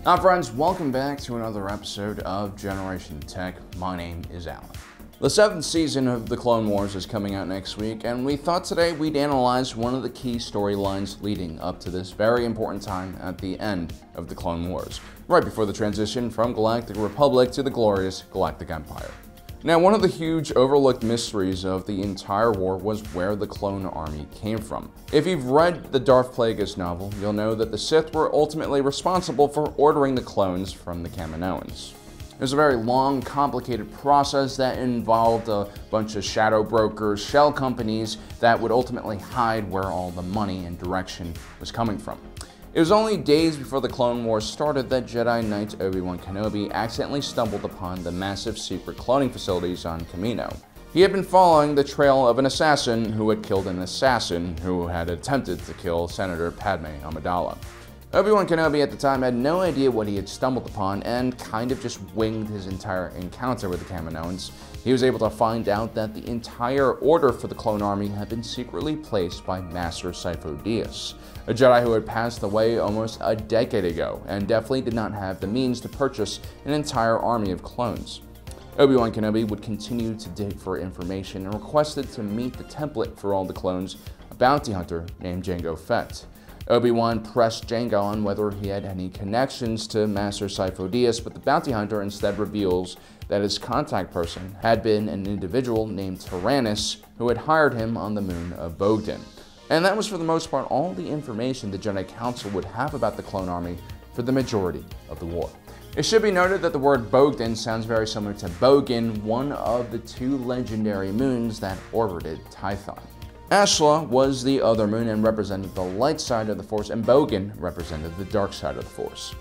Now friends, welcome back to another episode of Generation Tech. My name is Alan. The 7th season of The Clone Wars is coming out next week, and we thought today we'd analyze one of the key storylines leading up to this very important time at the end of The Clone Wars, right before the transition from Galactic Republic to the glorious Galactic Empire. Now, one of the huge overlooked mysteries of the entire war was where the clone army came from. If you've read the Darth Plagueis novel, you'll know that the Sith were ultimately responsible for ordering the clones from the Kaminoans. It was a very long, complicated process that involved a bunch of shadow brokers, shell companies that would ultimately hide where all the money and direction was coming from. It was only days before the Clone Wars started that Jedi Knight Obi-Wan Kenobi accidentally stumbled upon the massive secret cloning facilities on Kamino. He had been following the trail of an assassin who had killed an assassin who had attempted to kill Senator Padme Amidala. Obi-Wan Kenobi at the time had no idea what he had stumbled upon and kind of just winged his entire encounter with the Kaminoans. He was able to find out that the entire order for the clone army had been secretly placed by Master Sith Lord, a Jedi who had passed away almost a decade ago and definitely did not have the means to purchase an entire army of clones. Obi-Wan Kenobi would continue to dig for information and requested to meet the template for all the clones, a bounty hunter named Jango Fett. Obi-Wan pressed Jango on whether he had any connections to Master Sith Lord, but the bounty hunter instead reveals that his contact person had been an individual named Tyrannus who had hired him on the moon of Bogdan. And that was for the most part all the information the Jedi Council would have about the clone army for the majority of the war. It should be noted that the word Bogdan sounds very similar to Bogan, one of the two legendary moons that orbited Tython. Ashla was the other moon and represented the light side of the Force, and Bogan represented the dark side of the Force.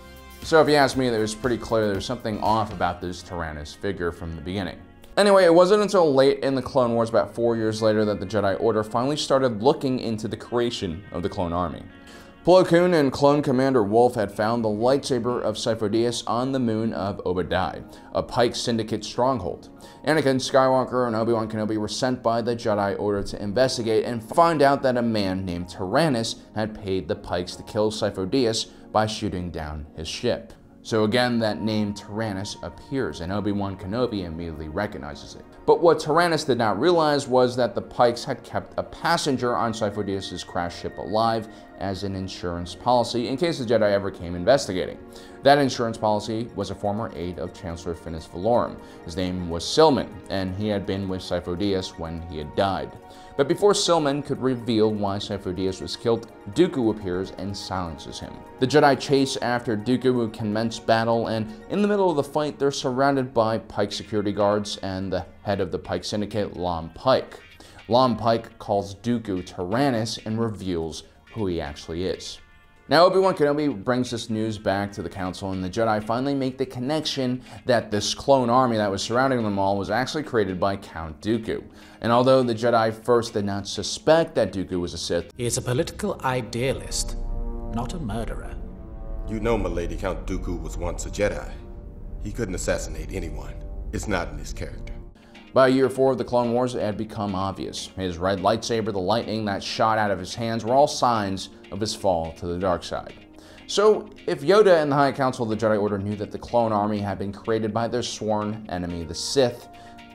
So if you ask me, it was pretty clear there was something off about this Tyrannus figure from the beginning. Anyway, it wasn't until late in the Clone Wars, about 4 years later, that the Jedi Order finally started looking into the creation of the clone army. Plo Koon and Clone Commander Wolf had found the lightsaber of Sith Lord on the moon of Obadiah, a Pike Syndicate stronghold. Anakin Skywalker and Obi-Wan Kenobi were sent by the Jedi Order to investigate and find out that a man named Tyrannus had paid the Pikes to kill Sith Lord by shooting down his ship. So again, that name Tyrannus appears, and Obi-Wan Kenobi immediately recognizes it. But what Tyrannus did not realize was that the Pikes had kept a passenger on Sith Lord's crashed ship alive as an insurance policy in case the Jedi ever came investigating. That insurance policy was a former aide of Chancellor Finis Valorum. His name was Silman, and he had been with Sith Lord when he had died. But before Silman could reveal why Sith Lord was killed, Dooku appears and silences him. The Jedi chase after Dooku, who commence battle, and in the middle of the fight, they're surrounded by Pike security guards and the head of the Pike Syndicate, Lom Pike. Lom Pike calls Dooku Tyrannus and reveals who he actually is. Now, Obi-Wan Kenobi brings this news back to the Council, and the Jedi finally make the connection that this clone army that was surrounding them all was actually created by Count Dooku. And although the Jedi first did not suspect that Dooku was a Sith, he is a political idealist, not a murderer. You know, milady, Count Dooku was once a Jedi. He couldn't assassinate anyone. It's not in his character. By year 4 of the Clone Wars, it had become obvious. His red lightsaber, the lightning that shot out of his hands were all signs of his fall to the dark side. So, if Yoda and the High Council of the Jedi Order knew that the clone army had been created by their sworn enemy, the Sith,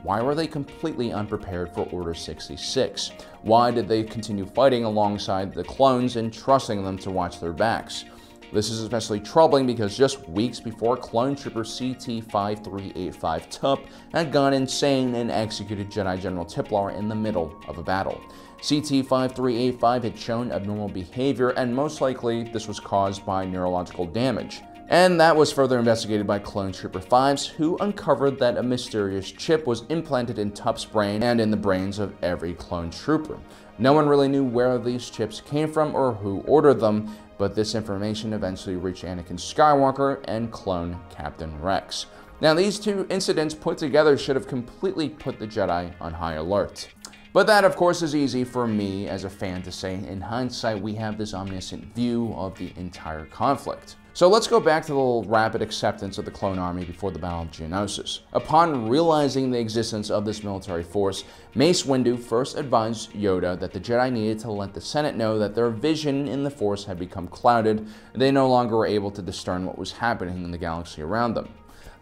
why were they completely unprepared for Order 66? Why did they continue fighting alongside the clones and trusting them to watch their backs? This is especially troubling because just weeks before, clone trooper CT-5385 Tup had gone insane and executed Jedi General Tiplar in the middle of a battle. CT-5385 had shown abnormal behavior, and most likely this was caused by neurological damage. And that was further investigated by Clone Trooper 5s, who uncovered that a mysterious chip was implanted in Tup's brain and in the brains of every clone trooper. No one really knew where these chips came from or who ordered them, but this information eventually reached Anakin Skywalker and clone Captain Rex. Now, these two incidents put together should have completely put the Jedi on high alert. But that, of course, is easy for me as a fan to say. In hindsight, we have this omniscient view of the entire conflict. So let's go back to the rapid acceptance of the clone army before the Battle of Geonosis. Upon realizing the existence of this military force, Mace Windu first advised Yoda that the Jedi needed to let the Senate know that their vision in the Force had become clouded, and they no longer were able to discern what was happening in the galaxy around them.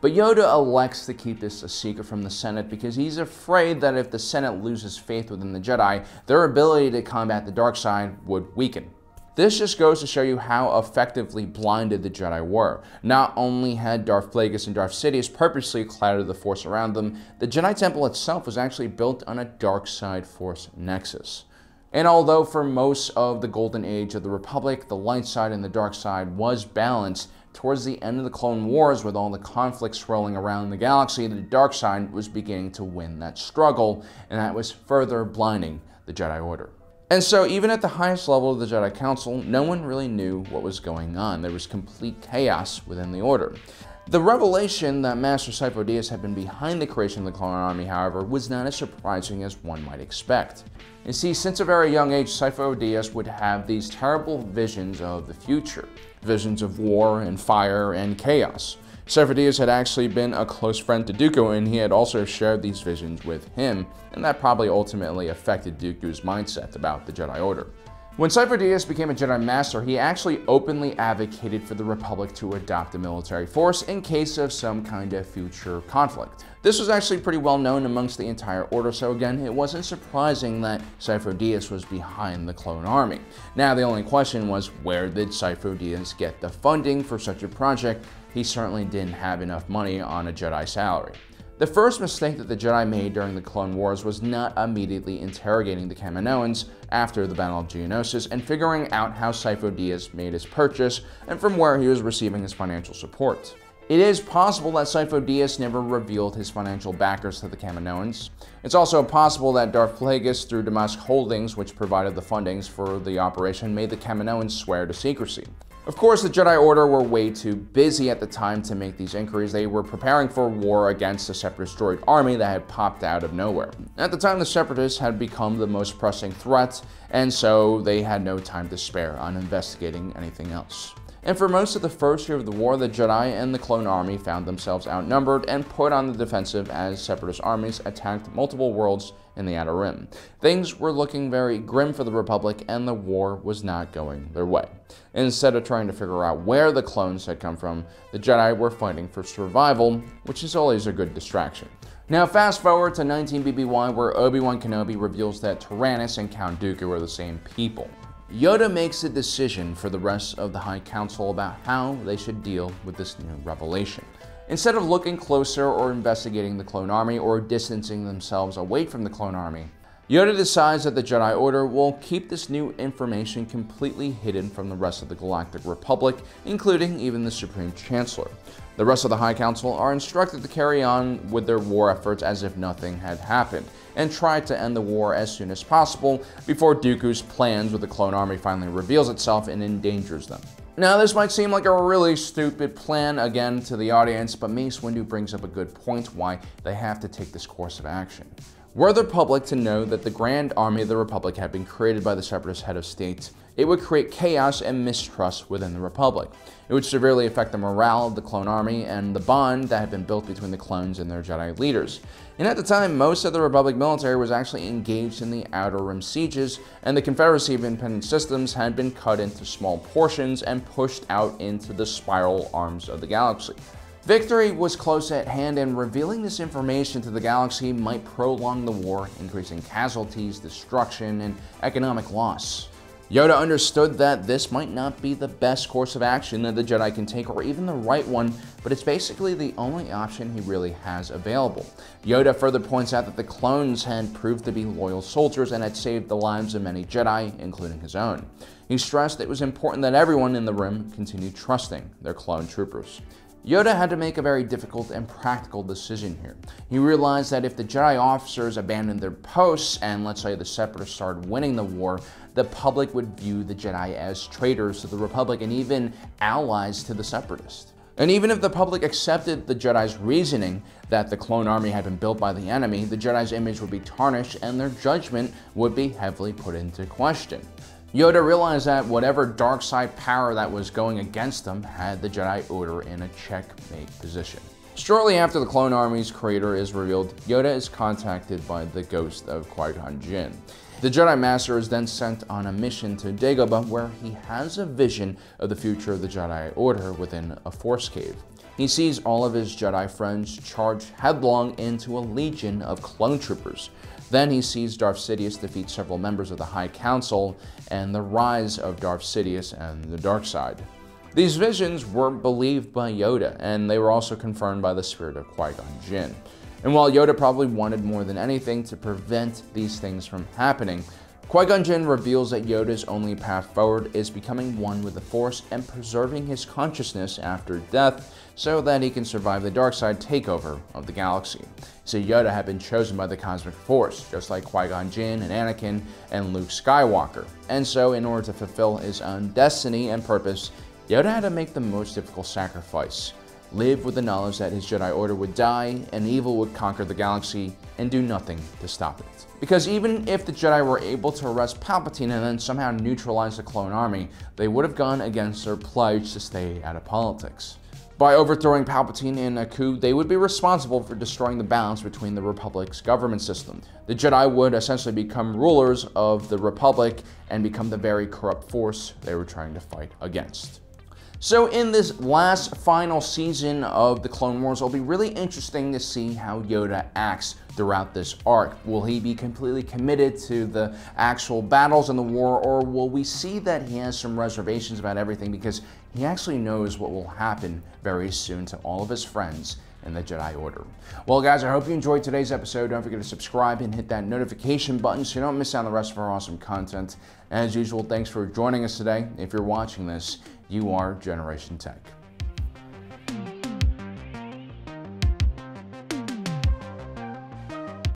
But Yoda elects to keep this a secret from the Senate because he's afraid that if the Senate loses faith within the Jedi, their ability to combat the dark side would weaken. This just goes to show you how effectively blinded the Jedi were. Not only had Darth Plagueis and Darth Sidious purposely clouded the Force around them, the Jedi Temple itself was actually built on a dark side Force nexus. And although for most of the Golden Age of the Republic, the light side and the dark side was balanced, towards the end of the Clone Wars, with all the conflicts swirling around the galaxy, the dark side was beginning to win that struggle, and that was further blinding the Jedi Order. And so even at the highest level of the Jedi Council, no one really knew what was going on. There was complete chaos within the Order. The revelation that Master Sith Lord Count Dooku had been behind the creation of the Clone Army, however, was not as surprising as one might expect. You see, since a very young age, Sith Lord Count Dooku would have these terrible visions of the future. Visions of war and fire and chaos. Sith Lord Count Dooku had actually been a close friend to Dooku, and he had also shared these visions with him, and that probably ultimately affected Dooku's mindset about the Jedi Order. When Sith Lord Count Dooku became a Jedi Master, he actually openly advocated for the Republic to adopt a military force in case of some kind of future conflict. This was actually pretty well known amongst the entire Order, so again, it wasn't surprising that Sith Lord Count Dooku was behind the clone army. Now, the only question was, where did Sith Lord Count Dooku get the funding for such a project? He certainly didn't have enough money on a Jedi salary. The first mistake that the Jedi made during the Clone Wars was not immediately interrogating the Kaminoans after the Battle of Geonosis and figuring out how Sith Lord Count made his purchase and from where he was receiving his financial support. It is possible that Sith Lord Count never revealed his financial backers to the Kaminoans. It's also possible that Darth Plagueis, through Damask Holdings, which provided the fundings for the operation, made the Kaminoans swear to secrecy. Of course, the Jedi Order were way too busy at the time to make these inquiries. They were preparing for war against the Separatist droid army that had popped out of nowhere. At the time, the Separatists had become the most pressing threat, and so they had no time to spare on investigating anything else. And for most of the first year of the war, the Jedi and the clone army found themselves outnumbered and put on the defensive as Separatist armies attacked multiple worlds in the Outer Rim. Things were looking very grim for the Republic, and the war was not going their way. Instead of trying to figure out where the clones had come from, the Jedi were fighting for survival, which is always a good distraction. Now fast forward to 19 BBY, where Obi-Wan Kenobi reveals that Tyrannus and Count Dooku are the same people. Yoda makes a decision for the rest of the High Council about how they should deal with this new revelation. Instead of looking closer or investigating the clone army or distancing themselves away from the clone army, Yoda decides that the Jedi Order will keep this new information completely hidden from the rest of the Galactic Republic, including even the Supreme Chancellor. The rest of the High Council are instructed to carry on with their war efforts as if nothing had happened, and try to end the war as soon as possible before Dooku's plans with the clone army finally reveals itself and endangers them. Now, this might seem like a really stupid plan, again, to the audience, but Mace Windu brings up a good point why they have to take this course of action. Were the public to know that the Grand Army of the Republic had been created by the Separatist head of state, it would create chaos and mistrust within the Republic. It would severely affect the morale of the clone army and the bond that had been built between the clones and their Jedi leaders. And at the time, most of the Republic military was actually engaged in the Outer Rim sieges, and the Confederacy of Independent Systems had been cut into small portions and pushed out into the spiral arms of the galaxy. Victory was close at hand, and revealing this information to the galaxy might prolong the war, increasing casualties, destruction, and economic loss. Yoda understood that this might not be the best course of action that the Jedi can take, or even the right one, but it's basically the only option he really has available. Yoda further points out that the clones had proved to be loyal soldiers and had saved the lives of many Jedi, including his own. He stressed it was important that everyone in the Rim continue trusting their clone troopers. Yoda had to make a very difficult and practical decision here. He realized that if the Jedi officers abandoned their posts and, let's say, the Separatists started winning the war, the public would view the Jedi as traitors to the Republic and even allies to the Separatists. And even if the public accepted the Jedi's reasoning that the clone army had been built by the enemy, the Jedi's image would be tarnished and their judgment would be heavily put into question. Yoda realized that whatever dark side power that was going against them had the Jedi Order in a checkmate position. Shortly after the clone army's creator is revealed, Yoda is contacted by the ghost of Qui-Gon Jinn. The Jedi Master is then sent on a mission to Dagobah, where he has a vision of the future of the Jedi Order within a Force cave. He sees all of his Jedi friends charge headlong into a legion of clone troopers. Then he sees Darth Sidious defeat several members of the High Council and the rise of Darth Sidious and the dark side. These visions were believed by Yoda, and they were also confirmed by the spirit of Qui-Gon Jinn. And while Yoda probably wanted more than anything to prevent these things from happening, Qui-Gon Jinn reveals that Yoda's only path forward is becoming one with the Force and preserving his consciousness after death so that he can survive the dark side takeover of the galaxy. So Yoda had been chosen by the Cosmic Force, just like Qui-Gon Jinn and Anakin and Luke Skywalker. And so in order to fulfill his own destiny and purpose, Yoda had to make the most difficult sacrifice. Live with the knowledge that his Jedi Order would die and evil would conquer the galaxy and do nothing to stop it. Because even if the Jedi were able to arrest Palpatine and then somehow neutralize the clone army, they would have gone against their pledge to stay out of politics. By overthrowing Palpatine in a coup, they would be responsible for destroying the balance between the Republic's government system. The Jedi would essentially become rulers of the Republic and become the very corrupt force they were trying to fight against. So in this last final season of the Clone Wars, it'll be really interesting to see how Yoda acts throughout this arc. Will he be completely committed to the actual battles in the war, or will we see that he has some reservations about everything because he actually knows what will happen very soon to all of his friends in the Jedi Order? Well guys, I hope you enjoyed today's episode. Don't forget to subscribe and hit that notification button so you don't miss out on the rest of our awesome content. As usual, thanks for joining us today. If you're watching this, you are Generation Tech.